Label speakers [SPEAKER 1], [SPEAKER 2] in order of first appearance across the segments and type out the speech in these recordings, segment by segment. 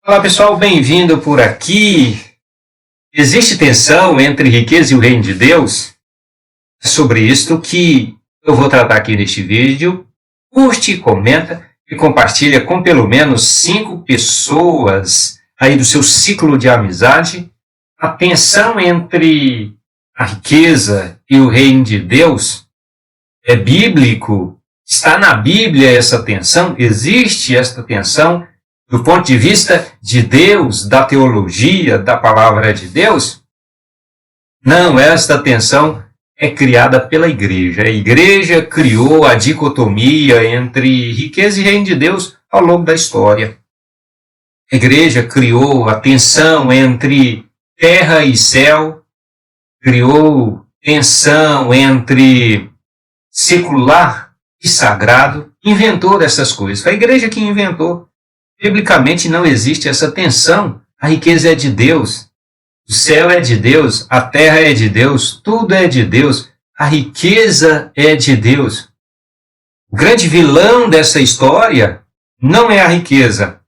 [SPEAKER 1] Olá pessoal, bem-vindo por aqui. Existe tensão entre riqueza e o reino de Deus? É sobre isto que eu vou tratar aqui neste vídeo. Curte, comenta e compartilha com pelo menos 5 pessoas aí do seu ciclo de amizade. A tensão entre a riqueza e o reino de Deus é bíblico? Está na Bíblia essa tensão? Existe esta tensão do ponto de vista de Deus, da teologia, da palavra de Deus? Não, esta tensão é criada pela igreja. A igreja criou a dicotomia entre riqueza e reino de Deus ao longo da história. A igreja criou a tensão entre terra e céu, criou tensão entre secular e sagrado, inventou essas coisas. Foi a igreja que inventou. Biblicamente não existe essa tensão. A riqueza é de Deus, o céu é de Deus, a terra é de Deus, tudo é de Deus, a riqueza é de Deus. O grande vilão dessa história não é a riqueza.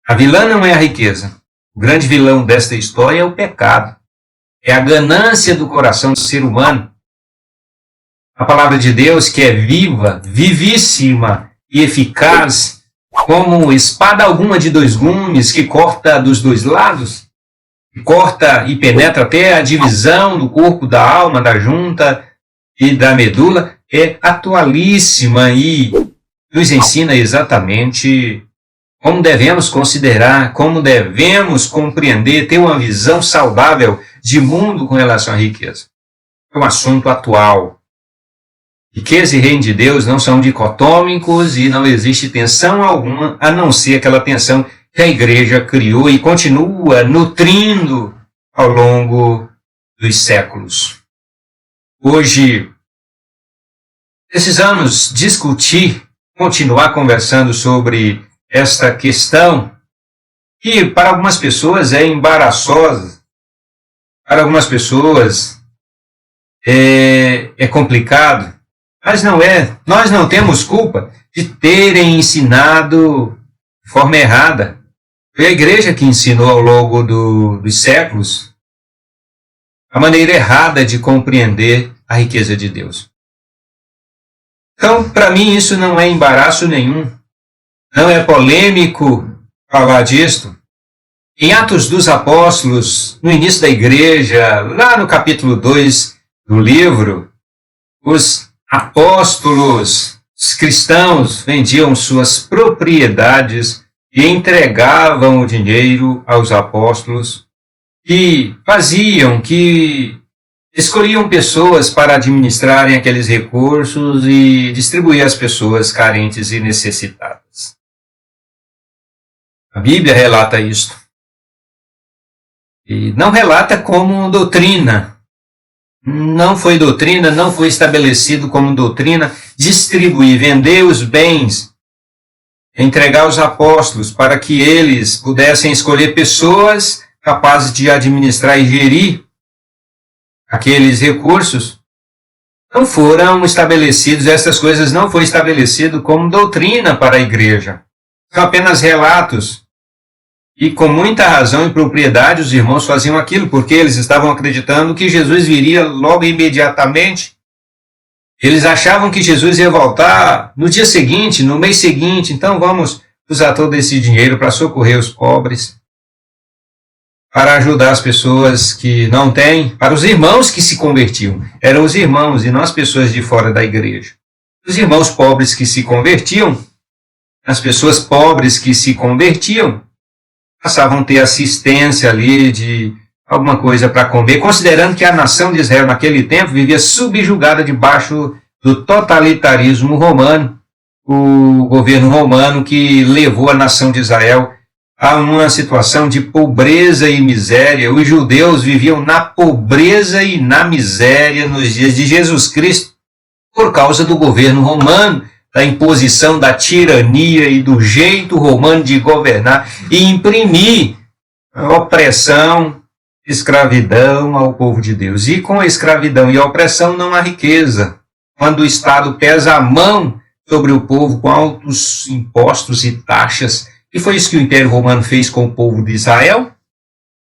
[SPEAKER 1] A vilã não é a riqueza. O grande vilão desta história é o pecado. É a ganância do coração do ser humano. A palavra de Deus, que é viva, vivíssima e eficaz, como espada alguma de 2 gumes, que corta dos 2 lados, que corta e penetra até a divisão do corpo, da alma, da junta e da medula, é atualíssima e nos ensina exatamente como devemos considerar, como devemos compreender, ter uma visão saudável de mundo com relação à riqueza. É um assunto atual. Riqueza e reino de Deus não são dicotômicos e não existe tensão alguma, a não ser aquela tensão que a igreja criou e continua nutrindo ao longo dos séculos. Hoje, precisamos discutir, continuar conversando sobre esta questão que para algumas pessoas é embaraçosa, para algumas pessoas é complicado. Mas não é, nós não temos culpa de terem ensinado de forma errada. Foi a igreja que ensinou ao longo dos séculos a maneira errada de compreender a riqueza de Deus. Então, para mim, isso não é embaraço nenhum. Não é polêmico falar disto. Em Atos dos Apóstolos, no início da igreja, lá no capítulo 2 do livro, os apóstolos, os cristãos vendiam suas propriedades e entregavam o dinheiro aos apóstolos, que escolhiam pessoas para administrarem aqueles recursos e distribuir às pessoas carentes e necessitadas. A Bíblia relata isto. E não relata como doutrina. Não foi doutrina, não foi estabelecido como doutrina distribuir, vender os bens, entregar aos apóstolos para que eles pudessem escolher pessoas capazes de administrar e gerir aqueles recursos. Não foram estabelecidos, essas coisas não foram estabelecidas como doutrina para a igreja. São apenas relatos. E com muita razão e propriedade os irmãos faziam aquilo, porque eles estavam acreditando que Jesus viria logo imediatamente. Eles achavam que Jesus ia voltar no dia seguinte, no mês seguinte, então vamos usar todo esse dinheiro para socorrer os pobres, para ajudar as pessoas que não têm, para os irmãos que se convertiam. Eram os irmãos e não as pessoas de fora da igreja. Os irmãos pobres que se convertiam, as pessoas pobres que se convertiam, passavam a ter assistência ali de alguma coisa para comer, considerando que a nação de Israel naquele tempo vivia subjugada debaixo do totalitarismo romano, o governo romano que levou a nação de Israel a uma situação de pobreza e miséria. Os judeus viviam na pobreza e na miséria nos dias de Jesus Cristo, por causa do governo romano, da imposição da tirania e do jeito romano de governar e imprimir opressão, escravidão ao povo de Deus. E com a escravidão e a opressão não há riqueza. Quando o Estado pesa a mão sobre o povo com altos impostos e taxas E foi isso que o Império Romano fez com o povo de Israel.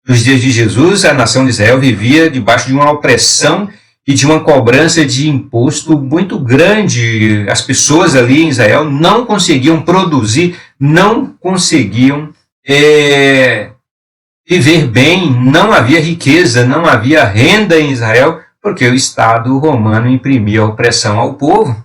[SPEAKER 1] Nos dias de Jesus, a nação de Israel vivia debaixo de uma opressão e de uma cobrança de imposto muito grande. As pessoas ali em Israel não conseguiam produzir, não conseguiam viver bem, não havia riqueza, não havia renda em Israel, porque o Estado romano imprimia opressão ao povo.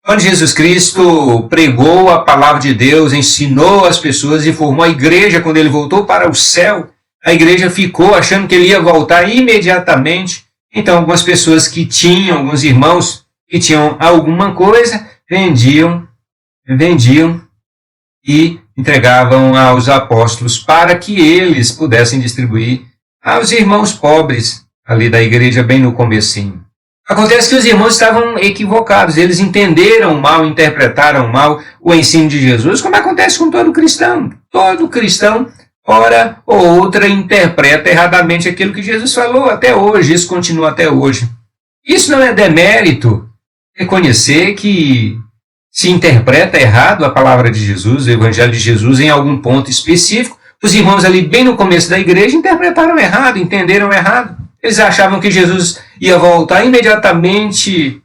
[SPEAKER 1] Quando Jesus Cristo pregou a palavra de Deus, ensinou as pessoas e formou a igreja, quando ele voltou para o céu, a igreja ficou achando que ele ia voltar imediatamente. Então, algumas pessoas que tinham, alguns irmãos que tinham alguma coisa, vendiam e entregavam aos apóstolos para que eles pudessem distribuir aos irmãos pobres ali da igreja bem no comecinho. Acontece que os irmãos estavam equivocados, eles entenderam mal, interpretaram mal o ensino de Jesus, como acontece com todo cristão. Todo cristão, hora ou outra, interpreta erradamente aquilo que Jesus falou até hoje, isso continua até hoje. Isso não é demérito reconhecer que se interpreta errado a palavra de Jesus, o evangelho de Jesus, em algum ponto específico. Os irmãos ali bem no começo da igreja interpretaram errado, entenderam errado. Eles achavam que Jesus ia voltar imediatamente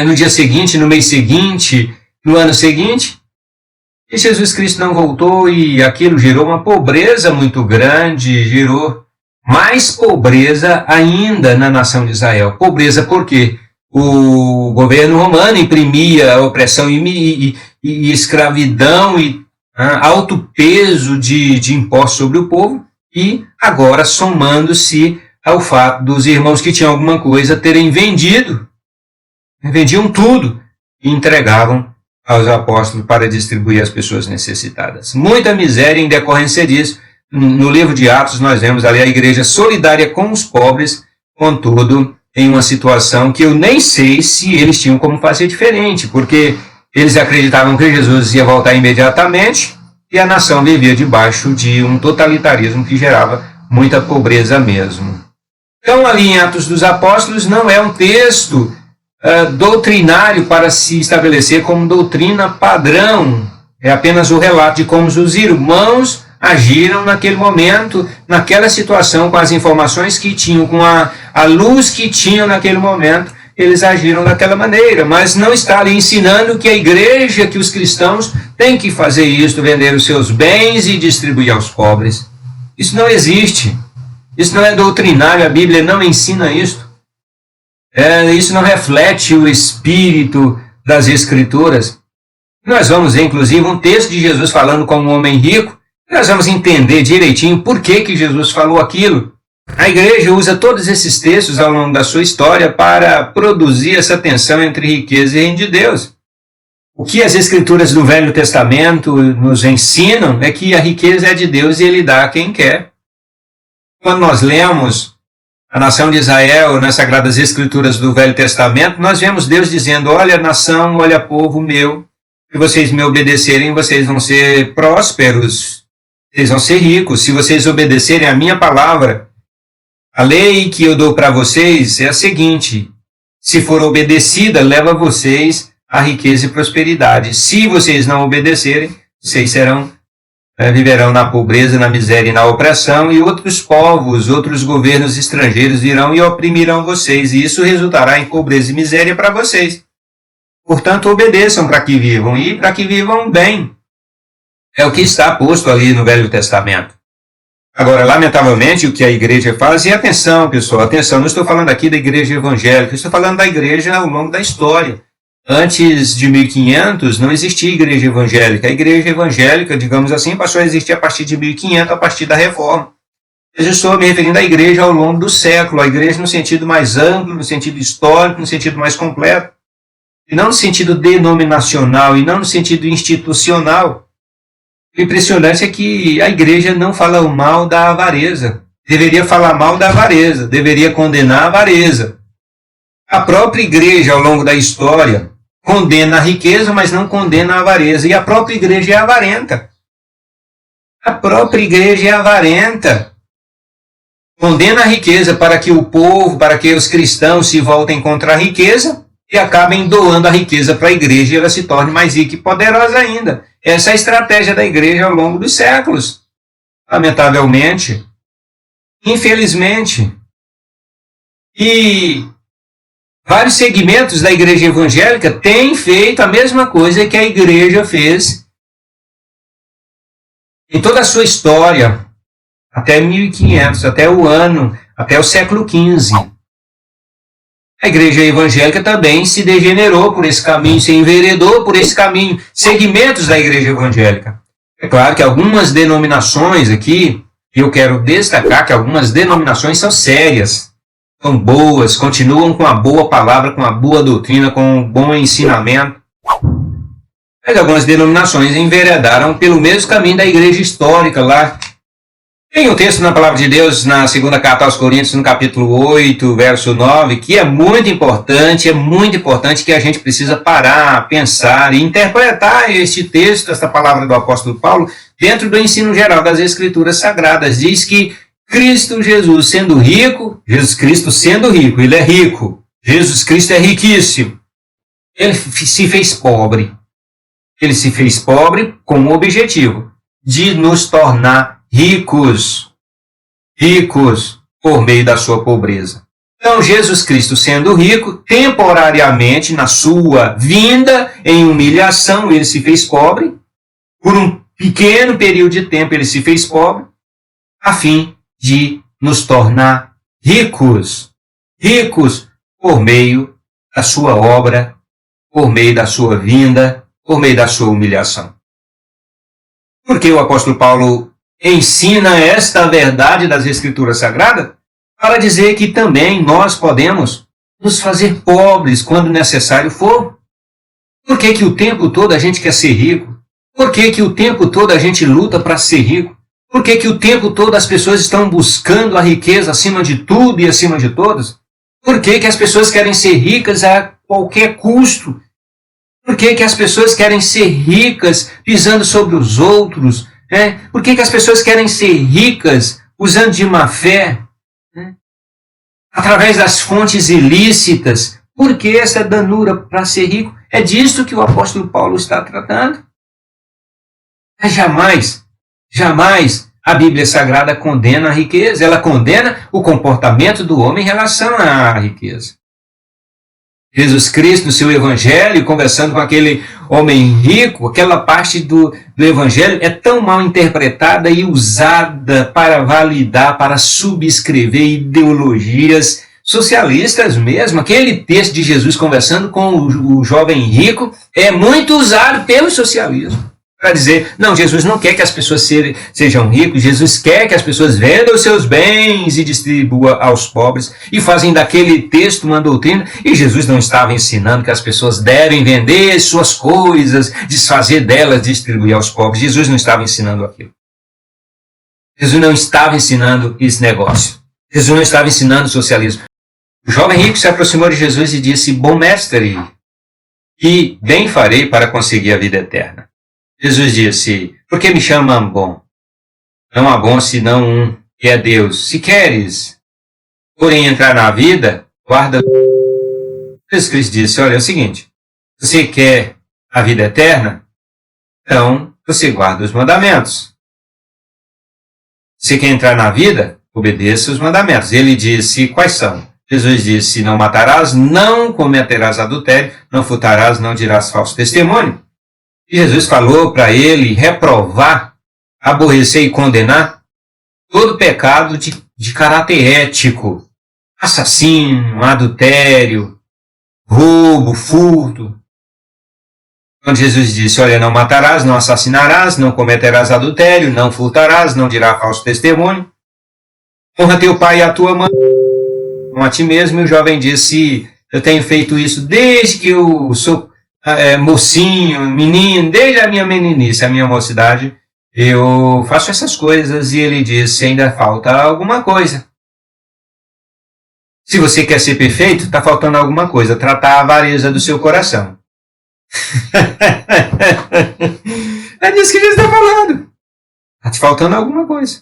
[SPEAKER 1] no dia seguinte, no mês seguinte, no ano seguinte. E Jesus Cristo não voltou e aquilo gerou uma pobreza muito grande, gerou mais pobreza ainda na nação de Israel. Pobreza por quê? O governo romano imprimia opressão e escravidão e alto peso de impostos sobre o povo, e agora somando-se ao fato dos irmãos que tinham alguma coisa terem vendiam tudo e entregavam aos apóstolos para distribuir às pessoas necessitadas. Muita miséria em decorrência disso. No livro de Atos nós vemos ali a igreja solidária com os pobres, contudo, em uma situação que eu nem sei se eles tinham como fazer diferente, porque eles acreditavam que Jesus ia voltar imediatamente e a nação vivia debaixo de um totalitarismo que gerava muita pobreza mesmo. Então, ali em Atos dos Apóstolos não é um texto doutrinário para se estabelecer como doutrina padrão. É apenas o relato de como os irmãos agiram naquele momento, naquela situação, com as informações que tinham, com a luz que tinham naquele momento, eles agiram daquela maneira, mas não está ali ensinando que a igreja, que os cristãos têm que fazer isso, vender os seus bens e distribuir aos pobres. Isso não existe. Isso não é doutrinário, a Bíblia não ensina isso. Isso não reflete o espírito das Escrituras. Nós vamos ver, inclusive, um texto de Jesus falando com um homem rico. Nós vamos entender direitinho por que Jesus falou aquilo. A igreja usa todos esses textos ao longo da sua história para produzir essa tensão entre riqueza e reino de Deus. O que as Escrituras do Velho Testamento nos ensinam é que a riqueza é de Deus e Ele dá a quem quer. Quando nós lemos a nação de Israel nas Sagradas Escrituras do Velho Testamento, nós vemos Deus dizendo: olha nação, olha povo meu, se vocês me obedecerem, vocês vão ser prósperos, vocês vão ser ricos. Se vocês obedecerem a minha palavra, a lei que eu dou para vocês é a seguinte: se for obedecida, leva vocês a riqueza e prosperidade. Se vocês não obedecerem, vocês viverão na pobreza, na miséria e na opressão, e outros povos, outros governos estrangeiros virão e oprimirão vocês, e isso resultará em pobreza e miséria para vocês. Portanto, obedeçam para que vivam, e para que vivam bem. É o que está posto ali no Velho Testamento. Agora, lamentavelmente, o que a igreja faz, e atenção, pessoal, atenção, não estou falando aqui da igreja evangélica, estou falando da igreja ao longo da história. Antes de 1500 não existia igreja evangélica. A igreja evangélica, digamos assim, passou a existir a partir de 1500, a partir da Reforma. Eu estou me referindo à igreja ao longo do século, a igreja no sentido mais amplo, no sentido histórico, no sentido mais completo, e não no sentido denominacional, e não no sentido institucional. O impressionante é que a igreja não fala mal da avareza. Deveria falar mal da avareza, deveria condenar a avareza. A própria igreja, ao longo da história, condena a riqueza, mas não condena a avareza. E a própria igreja é avarenta. A própria igreja é avarenta. Condena a riqueza para que o povo, para que os cristãos se voltem contra a riqueza, e acabem doando a riqueza para a igreja e ela se torne mais rica e poderosa ainda. Essa é a estratégia da igreja ao longo dos séculos. Lamentavelmente, infelizmente. E vários segmentos da igreja evangélica têm feito a mesma coisa que a igreja fez em toda a sua história, até 1500, até o século XV. A igreja evangélica também se degenerou por esse caminho, se enveredou por esse caminho, segmentos da igreja evangélica. É claro que algumas denominações aqui, eu quero destacar que algumas denominações são sérias, são boas, continuam com a boa palavra, com a boa doutrina, com o bom ensinamento. Mas algumas denominações enveredaram pelo mesmo caminho da igreja histórica lá. Tem um texto na Palavra de Deus, na segunda carta aos Coríntios, no capítulo 8, verso 9, que é muito importante que a gente precisa parar, pensar e interpretar este texto, esta palavra do apóstolo Paulo, dentro do ensino geral das Escrituras Sagradas. Diz que Cristo Jesus sendo rico, ele é rico, Jesus Cristo é riquíssimo, ele se fez pobre. Ele se fez pobre com o objetivo de nos tornar ricos por meio da sua pobreza. Então, Jesus Cristo sendo rico, temporariamente, na sua vinda em humilhação, ele se fez pobre. Por um pequeno período de tempo, ele se fez pobre, a fim de nos tornar ricos por meio da sua obra, por meio da sua vinda, por meio da sua humilhação. Porque o apóstolo Paulo ensina esta verdade das Escrituras Sagradas para dizer que também nós podemos nos fazer pobres quando necessário for. Por que o tempo todo a gente quer ser rico? Por que o tempo todo a gente luta para ser rico? Por que o tempo todo as pessoas estão buscando a riqueza acima de tudo e acima de todos? Por que as pessoas querem ser ricas a qualquer custo? Por que as pessoas querem ser ricas pisando sobre os outros? Por que as pessoas querem ser ricas usando de má fé? Através das fontes ilícitas? Por que essa danura para ser rico? É disso que o apóstolo Paulo está tratando. Mas jamais a Bíblia Sagrada condena a riqueza. Ela condena o comportamento do homem em relação à riqueza. Jesus Cristo, no seu evangelho, conversando com aquele homem rico, aquela parte do evangelho é tão mal interpretada e usada para validar, para subscrever ideologias socialistas mesmo. Aquele texto de Jesus conversando com o jovem rico é muito usado pelo socialismo. Para dizer, não, Jesus não quer que as pessoas sejam ricos, Jesus quer que as pessoas vendam os seus bens e distribuam aos pobres, e fazem daquele texto uma doutrina, e Jesus não estava ensinando que as pessoas devem vender suas coisas, desfazer delas, distribuir aos pobres. Jesus não estava ensinando aquilo. Jesus não estava ensinando esse negócio. Jesus não estava ensinando socialismo. O jovem rico se aproximou de Jesus e disse, bom mestre, que bem farei para conseguir a vida eterna. Jesus disse, por que me chamam bom? Não há bom senão um, que é Deus. Se queres, porém, entrar na vida, guarda. Jesus Cristo disse, olha, é o seguinte, você quer a vida eterna? Então, você guarda os mandamentos. Você quer entrar na vida? Obedeça os mandamentos. Ele disse, quais são? Jesus disse, não matarás, não cometerás adultério, não furtarás, não dirás falso testemunho. E Jesus falou para ele reprovar, aborrecer e condenar todo pecado de caráter ético. Assassínio, adultério, roubo, furto. Quando Jesus disse, olha, não matarás, não assassinarás, não cometerás adultério, não furtarás, não dirás falso testemunho. Honra teu pai e a tua mãe, honra a ti mesmo. E o jovem disse, eu tenho feito isso desde que eu sou mocinho, menino, desde a minha meninice, a minha mocidade, eu faço essas coisas. E ele disse, ainda falta alguma coisa. Se você quer ser perfeito, está faltando alguma coisa, tratar a avareza do seu coração. É disso que Jesus está falando. Está te faltando alguma coisa.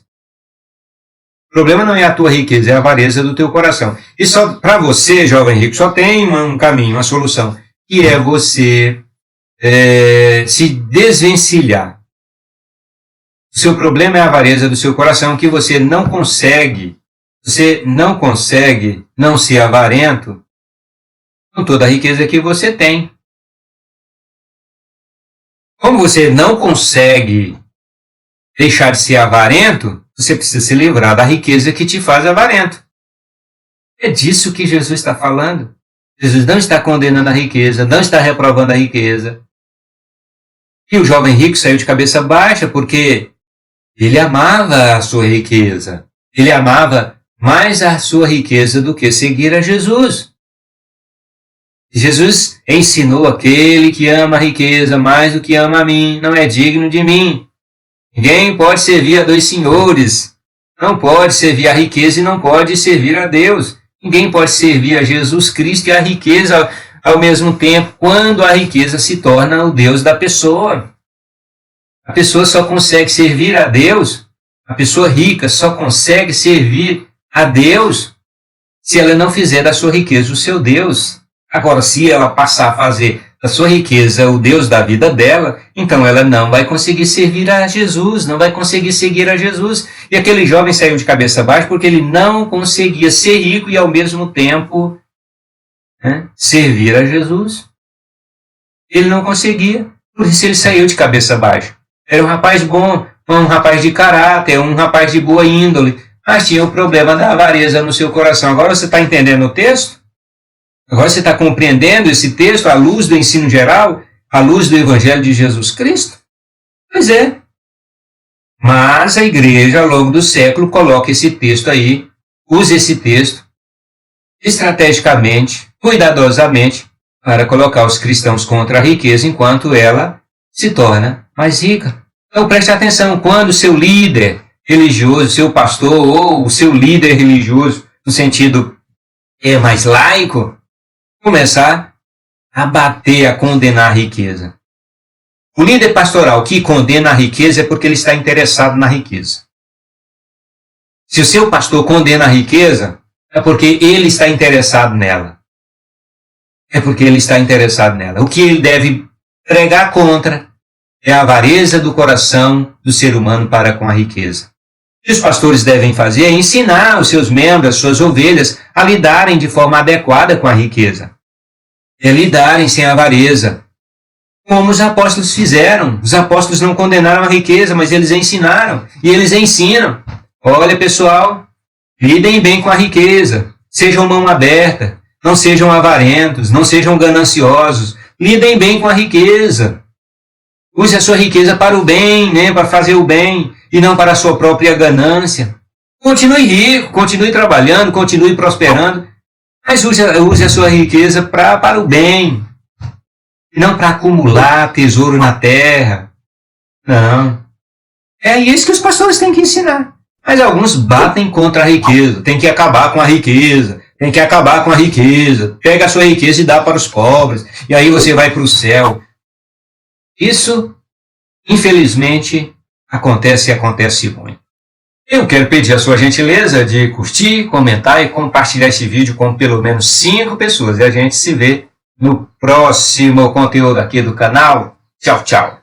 [SPEAKER 1] O problema não é a tua riqueza, é a avareza do teu coração. E só para você, jovem rico, só tem um caminho, uma solução, que é você se desvencilhar. O seu problema é a avareza do seu coração, que você não consegue não ser avarento com toda a riqueza que você tem. Como você não consegue deixar de ser avarento, você precisa se livrar da riqueza que te faz avarento. É disso que Jesus está falando. Jesus não está condenando a riqueza, não está reprovando a riqueza. E o jovem rico saiu de cabeça baixa porque ele amava a sua riqueza. Ele amava mais a sua riqueza do que seguir a Jesus. Jesus ensinou: aquele que ama a riqueza mais do que ama a mim, não é digno de mim. Ninguém pode servir a dois senhores. Não pode servir a riqueza e não pode servir a Deus. Ninguém pode servir a Jesus Cristo e a riqueza ao mesmo tempo, quando a riqueza se torna o Deus da pessoa. A pessoa só consegue servir a Deus, a pessoa rica só consegue servir a Deus se ela não fizer da sua riqueza o seu Deus. Agora, se ela passar a fazer da sua riqueza o Deus da vida dela, então ela não vai conseguir servir a Jesus, não vai conseguir seguir a Jesus. E aquele jovem saiu de cabeça baixa porque ele não conseguia ser rico e ao mesmo tempo servir a Jesus. Ele não conseguia, por isso ele saiu de cabeça baixa. Era um rapaz bom, um rapaz de caráter, um rapaz de boa índole, mas tinha o problema da avareza no seu coração. Agora você está entendendo o texto? Agora você está compreendendo esse texto à luz do ensino geral, à luz do Evangelho de Jesus Cristo? Pois é. Mas a igreja, ao longo do século, coloca esse texto aí, usa esse texto estrategicamente, cuidadosamente, para colocar os cristãos contra a riqueza, enquanto ela se torna mais rica. Então preste atenção, quando o seu líder religioso, seu pastor ou o seu líder religioso, no sentido mais laico, começar a bater, a condenar a riqueza. O líder pastoral que condena a riqueza é porque ele está interessado na riqueza. Se o seu pastor condena a riqueza, é porque ele está interessado nela. É porque ele está interessado nela. O que ele deve pregar contra é a avareza do coração do ser humano para com a riqueza. O que os pastores devem fazer é ensinar os seus membros, as suas ovelhas, a lidarem de forma adequada com a riqueza. É lidarem sem avareza. Como os apóstolos fizeram. Os apóstolos não condenaram a riqueza, mas eles ensinaram. E eles ensinam. Olha, pessoal, lidem bem com a riqueza. Sejam mão aberta. Não sejam avarentos. Não sejam gananciosos. Lidem bem com a riqueza. Use a sua riqueza para o bem, para fazer o bem, e não para a sua própria ganância. Continue rico, continue trabalhando, continue prosperando, mas use a sua riqueza para o bem, e não para acumular tesouro na terra. Não. É isso que os pastores têm que ensinar. Mas alguns batem contra a riqueza, tem que acabar com a riqueza, tem que acabar com a riqueza. Pega a sua riqueza e dá para os pobres, e aí você vai para o céu. Isso, infelizmente, acontece e acontece muito. Eu quero pedir a sua gentileza de curtir, comentar e compartilhar esse vídeo com pelo menos 5 pessoas. E a gente se vê no próximo conteúdo aqui do canal. Tchau, tchau.